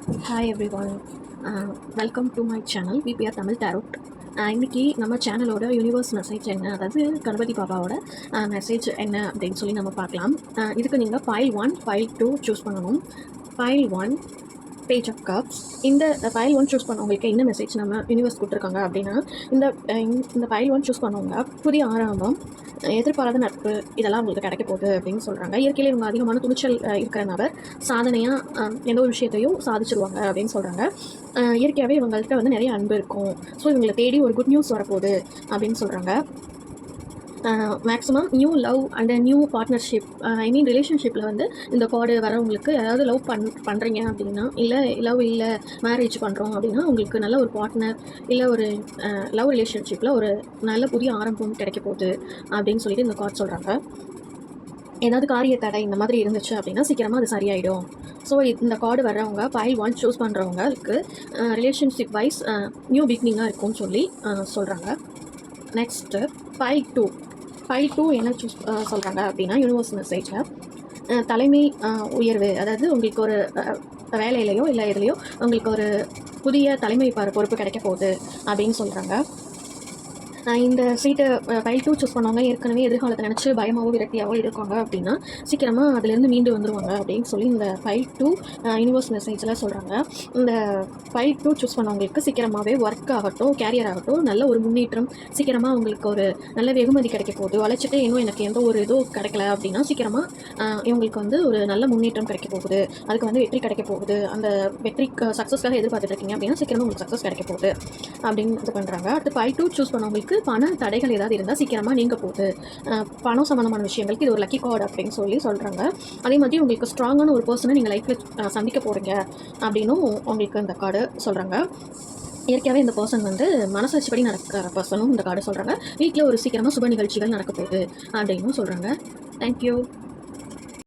Hi everyone. Welcome to my channel VBR Tamil tarot. இன்றைக்கி நம்ம சேனலோட யூனிவர்ஸ் மெசேஜ் என்ன, அதாவது கணபதி பாபாவோட மெசேஜ் என்ன அப்படின்னு சொல்லி நம்ம பார்க்கலாம். இதுக்கு நீங்கள் ஃபைல் 1 ஃபைல் 2 சூஸ் பண்ணணும். File 1 page of cups. இந்த ஃபைல் 1 சூஸ் பண்ணவங்களுக்கு என்ன மெசேஜ் நம்ம யூனிவர்ஸ் கொடுத்துருக்காங்க அப்படின்னா, இந்த ஃபைல் 1 சூஸ் பண்ணவங்க புதிய ஆரம்பம், எதிர்பாராத நட்பு இதெல்லாம் உங்களுக்கு கிடைக்க போகுது அப்படின்னு சொல்கிறாங்க. இயற்கையிலே இவங்க அதிகமான துணிச்சல் இருக்கிற நபர், சாதனையாக எந்த ஒரு விஷயத்தையும் சாதிச்சிருவாங்க அப்படின்னு சொல்கிறாங்க. இயற்கையாகவே இவங்கள்ட்ட வந்து நிறைய அன்பு இருக்கும். ஸோ இவங்களை தேடி ஒரு குட் நியூஸ் வரப்போகுது அப்படின்னு சொல்கிறாங்க. Maximum new love and new partnership, ரிலேஷன்ஷிப்பில் வந்து இந்த கார்டு வரவங்களுக்கு யாராவது லவ் பண்ணுறீங்க அப்படின்னா, இல்லை லவ் இல்லை மேரேஜ் பண்ணுறோம் அப்படின்னா, உங்களுக்கு நல்ல ஒரு பார்ட்னர் இல்லை ஒரு லவ் ரிலேஷன்ஷிப்பில் ஒரு நல்ல புதிய ஆரம்பம் கிடைக்க போகுது அப்படின்னு சொல்லிட்டு இந்த கார்டு சொல்கிறாங்க. ஏதாவது காரிய தடை இந்த மாதிரி இருந்துச்சு அப்படின்னா சீக்கிரமாக அது சரியாயிடும். ஸோ இந்த கார்டு வர்றவங்க ஃபைல் 1 சூஸ் பண்ணுறவங்களுக்கு ரிலேஷன்ஷிப் வைஸ் நியூ பிகினிங்காக இருக்கும்னு சொல்லி சொல்கிறாங்க. நெக்ஸ்ட்டு ஃபைல் 2 என்ன சூஸ் சொல்கிறாங்க அப்படின்னா, யூனிவர்ஸ் மெசேஜில் தலைமை உயர்வு, அதாவது உங்களுக்கு ஒரு வேலையிலையோ இல்லை எதுலையோ உங்களுக்கு ஒரு புதிய தலைமை பொறுப்பு கிடைக்க போகுது அப்படின்னு சொல்கிறாங்க. இந்த சீட்டை ஃபைல் 2 சூஸ் பண்ணவங்க ஏற்கனவே எதிர்காலத்தை நினச்சி பயமாகவோ விரக்தியாகவோ இருக்காங்க அப்படின்னா சீக்கிரமாக அதுலேருந்து மீண்டு வந்துடுவாங்க அப்படின்னு சொல்லி இந்த ஃபைல் 2 யூனிவர்ஸ் மெசேஜில் சொல்கிறாங்க. இந்த ஃபைல் 2 சூஸ் பண்ணவங்களுக்கு சீக்கிரமாகவே ஒர்க் ஆகட்டும், கேரியர் ஆகட்டும், நல்ல ஒரு முன்னேற்றம், சீக்கிரமாக அவங்களுக்கு ஒரு நல்ல வெகுமதி கிடைக்க போகுது. உழைச்சிட்டு இன்னும் எனக்கு எந்த ஒரு இதுவும் கிடைக்கல அப்படின்னா சீக்கிரமாக இவங்களுக்கு வந்து ஒரு நல்ல முன்னேற்றம் கிடைக்க போகுது, அதுக்கு வந்து வெற்றி கிடைக்க போகுது. அந்த வெற்றி சக்ஸஸ்க்காக எதிர்பார்த்துட்டு இருக்கீங்க அப்படின்னா சீக்கிரமாக உங்களுக்கு சக்ஸஸ் கிடைக்க போகுது அப்படின்னு இது பண்ணுறாங்க. அடுத்து ஃபைல் 2 சூஸ் பண்ணவங்களுக்கு பண தடைகள் ஏதாவது இருந்தால் சீக்கிரமாக நீங்க போகுது. பணம் சம்மந்தமான விஷயங்களுக்கு இது ஒரு லக்கி கார்டு அப்படின்னு சொல்லி சொல்கிறாங்க. அதே மாதிரி உங்களுக்கு ஸ்ட்ராங்கான ஒரு பர்சனை நீங்கள் லைஃப்பில் சந்திக்க போகிறீங்க அப்படின்னும் உங்களுக்கு இந்த கார்டு சொல்கிறாங்க. இயற்கையாகவே இந்த பர்சன் வந்து மனசாட்சிப்படி நடக்கிற பர்சனும் இந்த கார்டு சொல்கிறாங்க. வீட்டில் ஒரு சீக்கிரமாக சுப நிகழ்ச்சிகள் நடக்க போகுது அப்படின்னும் சொல்கிறாங்க. தேங்க்யூ.